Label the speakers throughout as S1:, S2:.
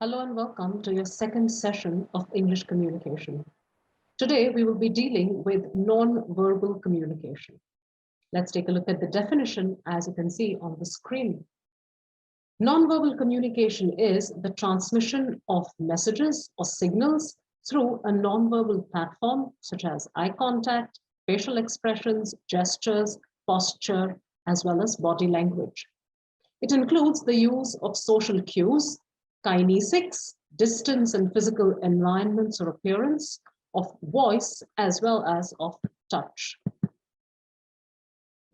S1: Hello and welcome to your second session of English communication. Today we will be dealing with non-verbal communication. Let's take a look at the definition as you can see on the screen. Non-verbal communication is the transmission of messages or signals through a non-verbal platform such as eye contact, facial expressions, gestures, posture, as well as body language. It includes the use of social cues, kinesics, distance and physical environments or appearance, of voice, as well as of touch.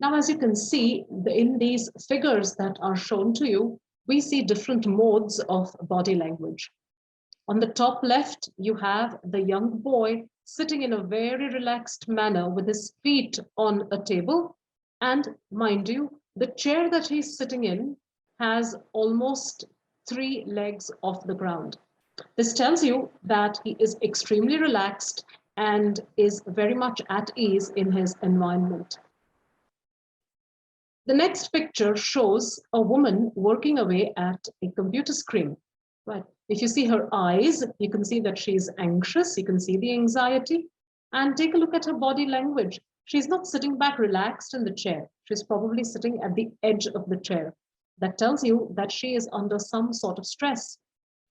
S1: Now, as you can see, in these figures that are shown to you, we see different modes of body language. On the top left, you have the young boy sitting in a very relaxed manner with his feet on a table. And mind you, the chair that he's sitting in has almost 3 legs off the ground. This tells you that he is extremely relaxed and is very much at ease in his environment. The next picture shows a woman working away at a computer screen. Right. If you see her eyes, you can see that she's anxious. You can see the anxiety. And take a look at her body language. She's not sitting back relaxed in the chair. She's probably sitting at the edge of the chair. That tells you that she is under some sort of stress.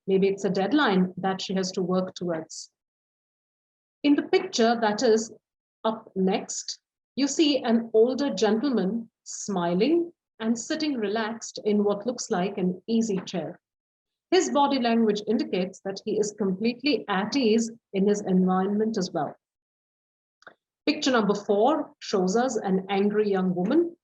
S1: Maybe it's a deadline that she has to work towards. In the picture that is up next, you see an older gentleman smiling and sitting relaxed in what looks like an easy chair. His body language indicates that he is completely at ease in his environment as well. Picture number 4 shows us an angry young woman.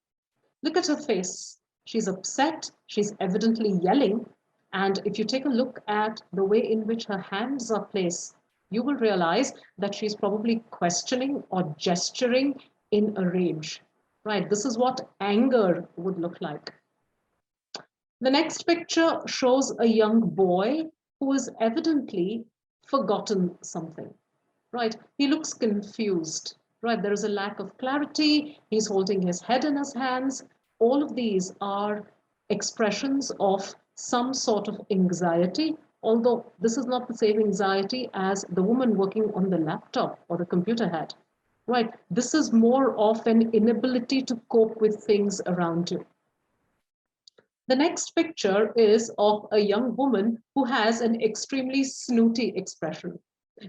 S1: Look at her face. She's upset. She's evidently yelling. And if you take a look at the way in which her hands are placed, you will realize that she's probably questioning or gesturing in a rage. Right? This is what anger would look like. The next picture shows a young boy who has evidently forgotten something. Right? He looks confused. Right? There is a lack of clarity. He's holding his head in his hands. All of these are expressions of some sort of anxiety, although this is not the same anxiety as the woman working on the laptop or the computer had. Right? This is more of an inability to cope with things around you. The next picture is of a young woman who has an extremely snooty expression.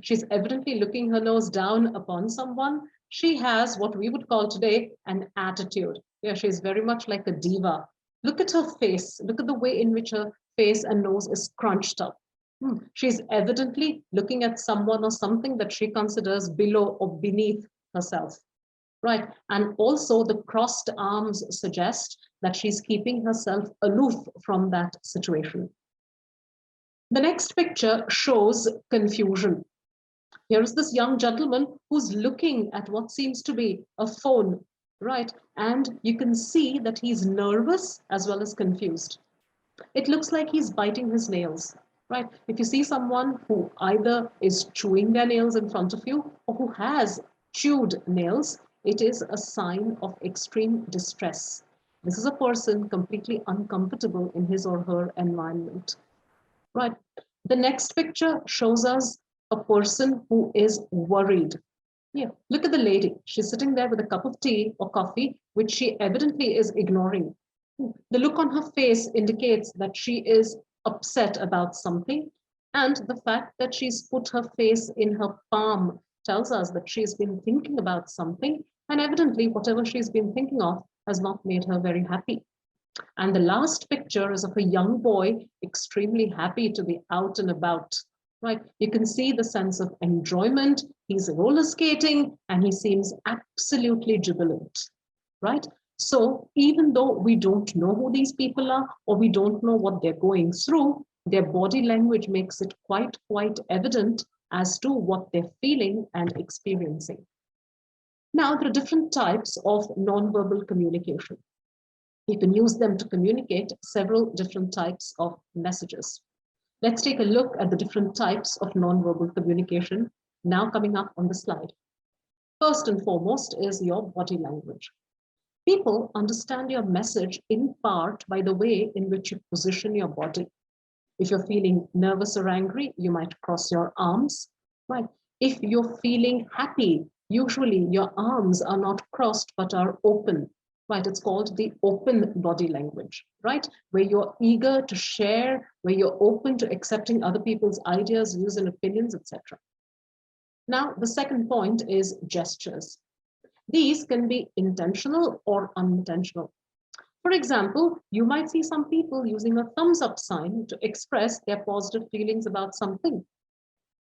S1: She's evidently looking her nose down upon someone. She has what we would call today an attitude. Yeah, she's very much like a diva. Look at her face. Look at the way in which her face and nose is crunched up. She's evidently looking at someone or something that she considers below or beneath herself. Right. And also the crossed arms suggest that she's keeping herself aloof from that situation. The next picture shows confusion. Here's this young gentleman who's looking at what seems to be a phone, right? And you can see that he's nervous as well as confused. It looks like he's biting his nails, right? If you see someone who either is chewing their nails in front of you or who has chewed nails, it is a sign of extreme distress. This is a person completely uncomfortable in his or her environment, right? The next picture shows us a person who is worried. Yeah, look at the lady. She's sitting there with a cup of tea or coffee, which she evidently is ignoring. The look on her face indicates that she is upset about something, and the fact that she's put her face in her palm tells us that she's been thinking about something, and evidently whatever she's been thinking of has not made her very happy. And the last picture is of a young boy extremely happy to be out and about. Right? You can see the sense of enjoyment. He's roller skating and he seems absolutely jubilant. Right? So even though we don't know who these people are or we don't know what they're going through, their body language makes it quite evident as to what they're feeling and experiencing. Now, there are different types of nonverbal communication. You can use them to communicate several different types of messages. Let's take a look at the different types of nonverbal communication now coming up on the slide. First and foremost is your body language. People understand your message in part by the way in which you position your body. If you're feeling nervous or angry, you might cross your arms, right? If you're feeling happy, usually your arms are not crossed but are open, right? It's called the open body language, right? Where you're eager to share, where you're open to accepting other people's ideas, views, and opinions, etc. Now, the second point is gestures. These can be intentional or unintentional. For example, you might see some people using a thumbs up sign to express their positive feelings about something.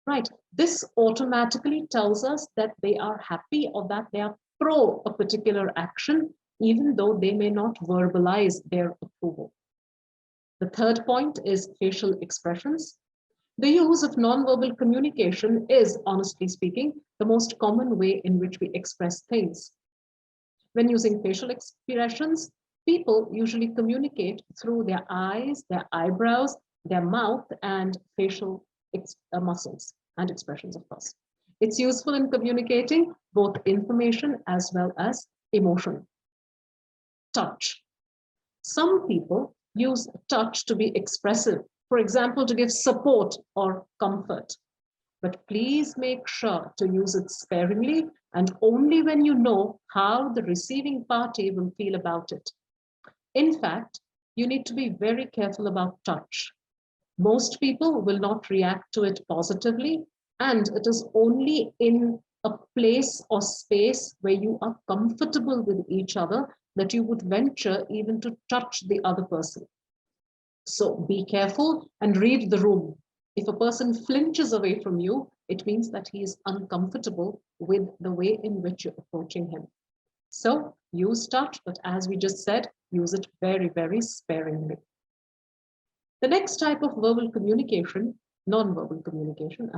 S1: Right. This automatically tells us that they are happy or that they are pro a particular action, even though they may not verbalize their approval. The third point is facial expressions. The use of nonverbal communication is, honestly speaking, the most common way in which we express things. When using facial expressions, people usually communicate through their eyes, their eyebrows, their mouth, and facial muscles and expressions, of course. It's useful in communicating both information as well as emotion. Touch. Some people use touch to be expressive, for example, to give support or comfort. But please make sure to use it sparingly and only when you know how the receiving party will feel about it. In fact, you need to be very careful about touch. Most people will not react to it positively, and it is only in a place or space where you are comfortable with each other that you would venture even to touch the other person. So be careful and read the room. If a person flinches away from you, it means that he is uncomfortable with the way in which you're approaching him. So use touch, but as we just said, use it very, very sparingly. The next type of verbal communication, non-verbal communication,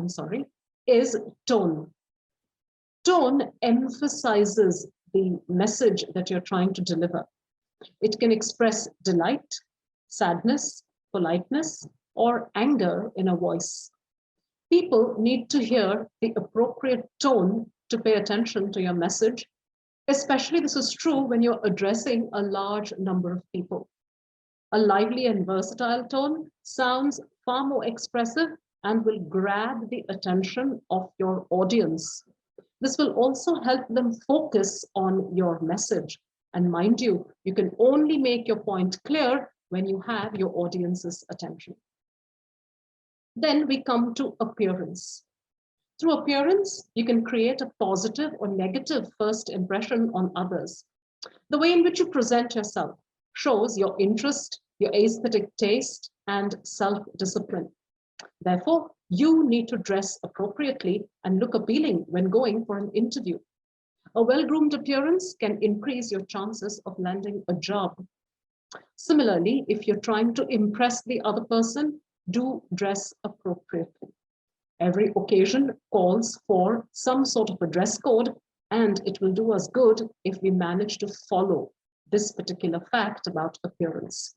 S1: is tone. Tone emphasizes the message that you're trying to deliver. It can express delight, sadness, politeness, or anger in a voice. People need to hear the appropriate tone to pay attention to your message. Especially this is true when you're addressing a large number of people. A lively and versatile tone sounds far more expressive and will grab the attention of your audience. This will also help them focus on your message. And mind you, you can only make your point clear when you have your audience's attention. Then we come to appearance. Through appearance, you can create a positive or negative first impression on others. The way in which you present yourself shows your interest, your aesthetic taste, and self-discipline. Therefore, you need to dress appropriately and look appealing when going for an interview. A well-groomed appearance can increase your chances of landing a job. Similarly, if you're trying to impress the other person, do dress appropriately. Every occasion calls for some sort of a dress code, and it will do us good if we manage to follow this particular fact about appearance.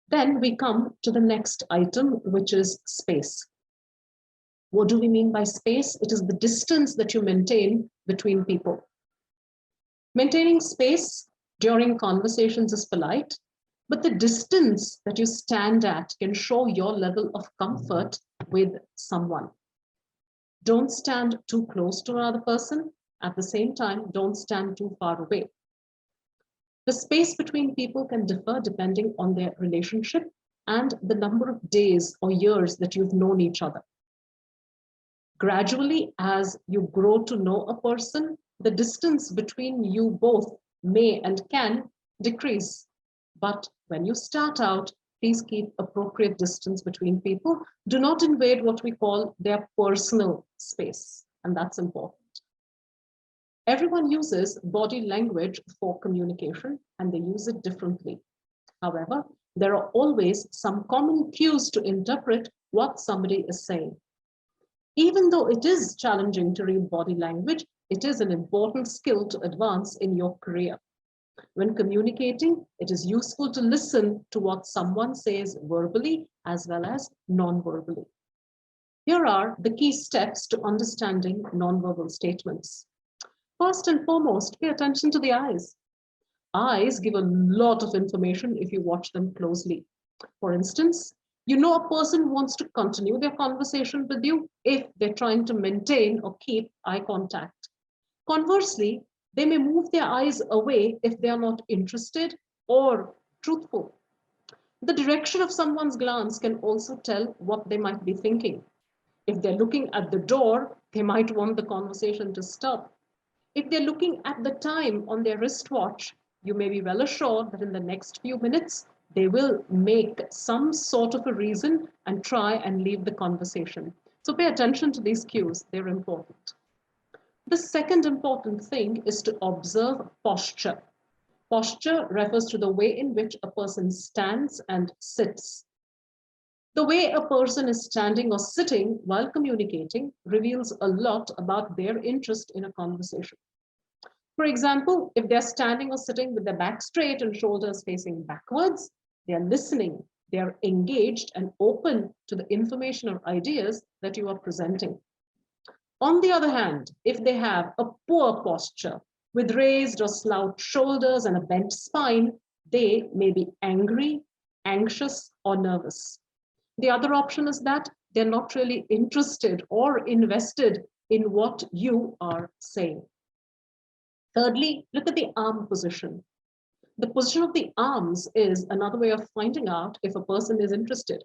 S1: Then we come to the next item, which is space. What do we mean by space? It is the distance that you maintain between people. Maintaining space during conversations is polite, but the distance that you stand at can show your level of comfort with someone. Don't stand too close to another person. At the same time, don't stand too far away. The space between people can differ depending on their relationship and the number of days or years that you've known each other. Gradually, as you grow to know a person, the distance between you both may and can decrease. But when you start out, please keep appropriate distance between people. Do not invade what we call their personal space, and that's important. Everyone uses body language for communication, and they use it differently. However, there are always some common cues to interpret what somebody is saying. Even though it is challenging to read body language, it is an important skill to advance in your career. When communicating, it is useful to listen to what someone says verbally as well as non-verbally. Here are the key steps to understanding non-verbal statements. First and foremost, pay attention to the eyes. Eyes give a lot of information if you watch them closely. For instance, You know a person wants to continue their conversation with you if they're trying to maintain or keep eye contact. Conversely, they may move their eyes away if they are not interested or truthful. The direction of someone's glance can also tell what they might be thinking. If they're looking at the door, they might want the conversation to stop. If they're looking at the time on their wristwatch, you may be well assured that in the next few minutes, they will make some sort of a reason and try and leave the conversation. So pay attention to these cues, they're important. The second important thing is to observe posture. Posture refers to the way in which a person stands and sits. The way a person is standing or sitting while communicating reveals a lot about their interest in a conversation. For example, if they're standing or sitting with their back straight and shoulders facing backwards, they're listening, they're engaged and open to the information or ideas that you are presenting. On the other hand, if they have a poor posture with raised or slouched shoulders and a bent spine, they may be angry, anxious, or nervous. The other option is that they're not really interested or invested in what you are saying. Thirdly, look at the arm position. The position of the arms is another way of finding out if a person is interested.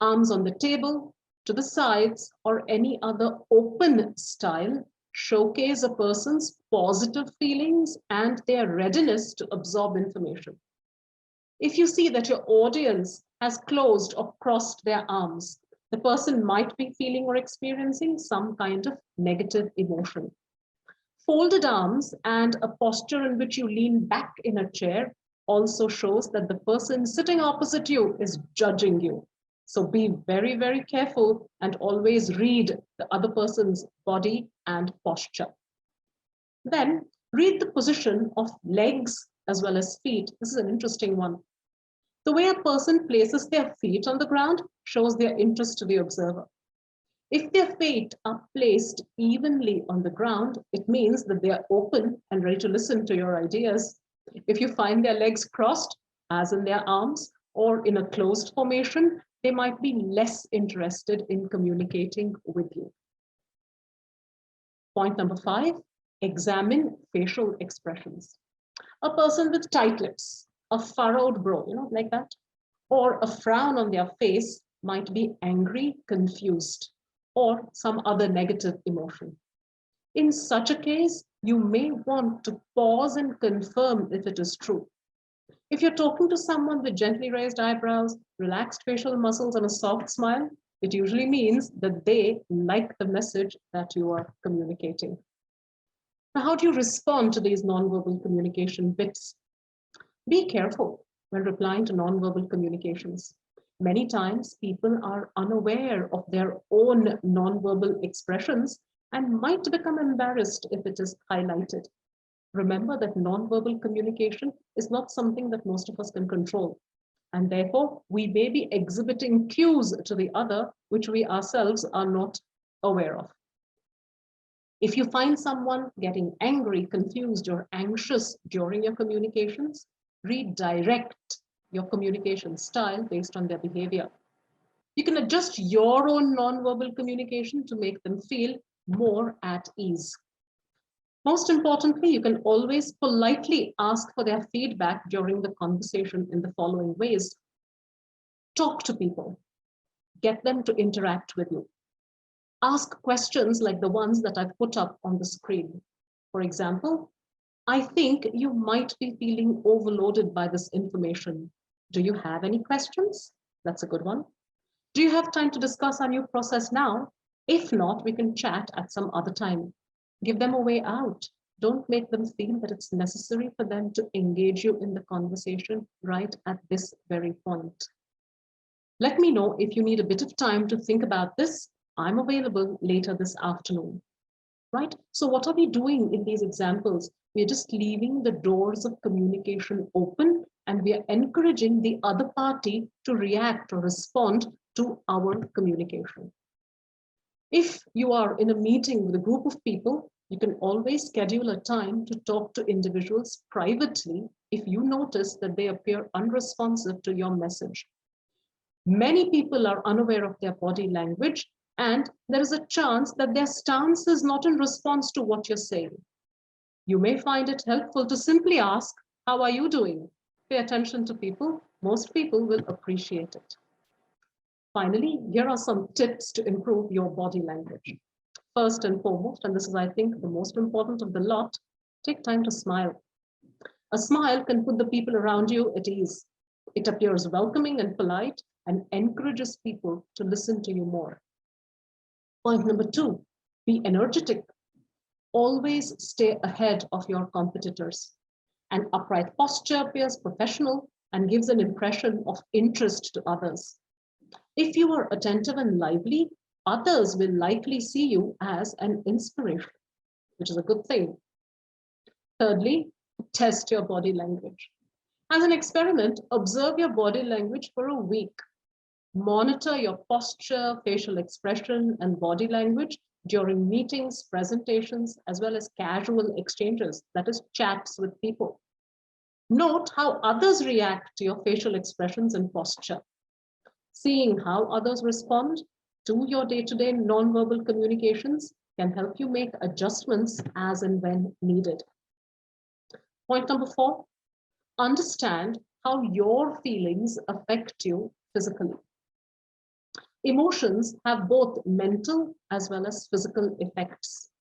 S1: Arms on the table, to the sides, or any other open style showcase a person's positive feelings and their readiness to absorb information. If you see that your audience has closed or crossed their arms, the person might be feeling or experiencing some kind of negative emotion. Folded arms and a posture in which you lean back in a chair also shows that the person sitting opposite you is judging you. So be very, very careful and always read the other person's body and posture. Then read the position of legs as well as feet. This is an interesting one. The way a person places their feet on the ground shows their interest to the observer. If their feet are placed evenly on the ground, it means that they are open and ready to listen to your ideas. If you find their legs crossed, as in their arms, or in a closed formation, they might be less interested in communicating with you. Point number 5, examine facial expressions. A person with tight lips, a furrowed brow, like that, or a frown on their face might be angry, confused, or some other negative emotion. In such a case, you may want to pause and confirm if it is true. If you're talking to someone with gently raised eyebrows, relaxed facial muscles, and a soft smile, it usually means that they like the message that you are communicating. Now, how do you respond to these nonverbal communication bits? Be careful when replying to nonverbal communications. Many times people are unaware of their own nonverbal expressions and might become embarrassed if it is highlighted. Remember that nonverbal communication is not something that most of us can control. And therefore, we may be exhibiting cues to the other, which we ourselves are not aware of. If you find someone getting angry, confused, or anxious during your communications, redirect your communication style based on their behavior. You can adjust your own nonverbal communication to make them feel more at ease. Most importantly, you can always politely ask for their feedback during the conversation in the following ways. Talk to people. Get them to interact with you. Ask questions like the ones that I've put up on the screen. For example, I think you might be feeling overloaded by this information. Do you have any questions? That's a good one. Do you have time to discuss our new process now? If not, we can chat at some other time. Give them a way out. Don't make them feel that it's necessary for them to engage you in the conversation right at this very point. Let me know if you need a bit of time to think about this. I'm available later this afternoon. Right? So what are we doing in these examples? We're just leaving the doors of communication open and we are encouraging the other party to react or respond to our communication. If you are in a meeting with a group of people, you can always schedule a time to talk to individuals privately if you notice that they appear unresponsive to your message. Many people are unaware of their body language, and there is a chance that their stance is not in response to what you're saying. You may find it helpful to simply ask, "How are you doing?" Pay attention to people. Most people will appreciate it. Finally, here are some tips to improve your body language. First and foremost, and this is, I think, the most important of the lot, take time to smile. A smile can put the people around you at ease. It appears welcoming and polite and encourages people to listen to you more. Point number 2, be energetic. Always stay ahead of your competitors. An upright posture appears professional and gives an impression of interest to others. If you are attentive and lively, others will likely see you as an inspiration, which is a good thing. Thirdly, test your body language. As an experiment, observe your body language for a week. Monitor your posture, facial expression, and body language during meetings, presentations, as well as casual exchanges, that is, chats with people. Note how others react to your facial expressions and posture. Seeing how others respond to your day-to-day nonverbal communications can help you make adjustments as and when needed. Point number 4, understand how your feelings affect you physically. Emotions have both mental as well as physical effects.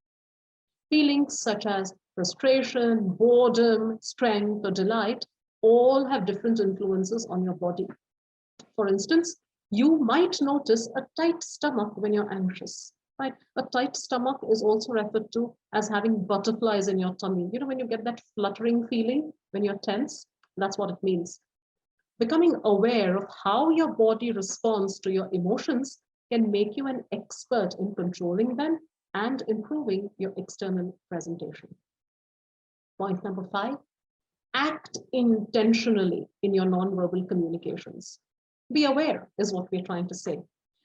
S1: Feelings such as frustration, boredom, strength, or delight all have different influences on your body. For instance, you might notice a tight stomach when you're anxious. Right? A tight stomach is also referred to as having butterflies in your tummy. You know, when you get that fluttering feeling when you're tense, that's what it means. Becoming aware of how your body responds to your emotions can make you an expert in controlling them and improving your external presentation. Point number 5, act intentionally in your nonverbal communications. Be aware is what we're trying to say.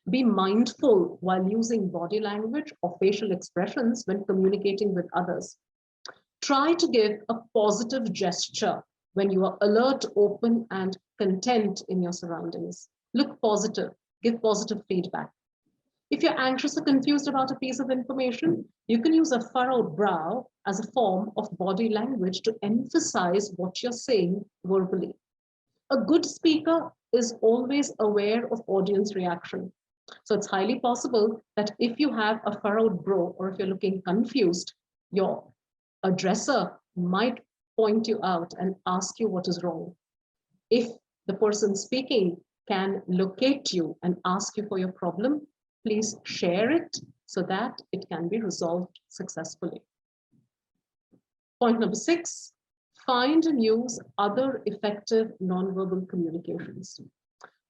S1: Be mindful while using body language or facial expressions when communicating with others. Try to give a positive gesture when you are alert, open, and content in your surroundings. Look positive, give positive feedback. If you're anxious or confused about a piece of information, you can use a furrowed brow as a form of body language to emphasize what you're saying verbally. A good speaker is always aware of audience reaction. So it's highly possible that if you have a furrowed brow or if you're looking confused, your addresser might point you out and ask you what is wrong. If the person speaking can locate you and ask you for your problem, please share it so that it can be resolved successfully. Point number 6, find and use other effective nonverbal communications.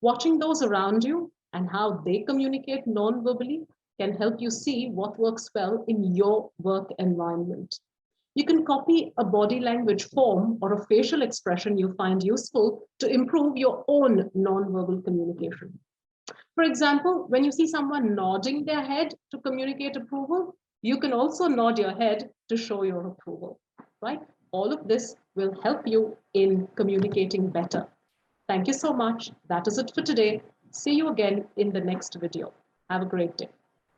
S1: Watching those around you and how they communicate nonverbally can help you see what works well in your work environment. You can copy a body language form or a facial expression you find useful to improve your own nonverbal communication. For example, when you see someone nodding their head to communicate approval, you can also nod your head to show your approval, right? All of this will help you in communicating better. Thank you so much. That is it for today. See you again in the next video. Have a great day.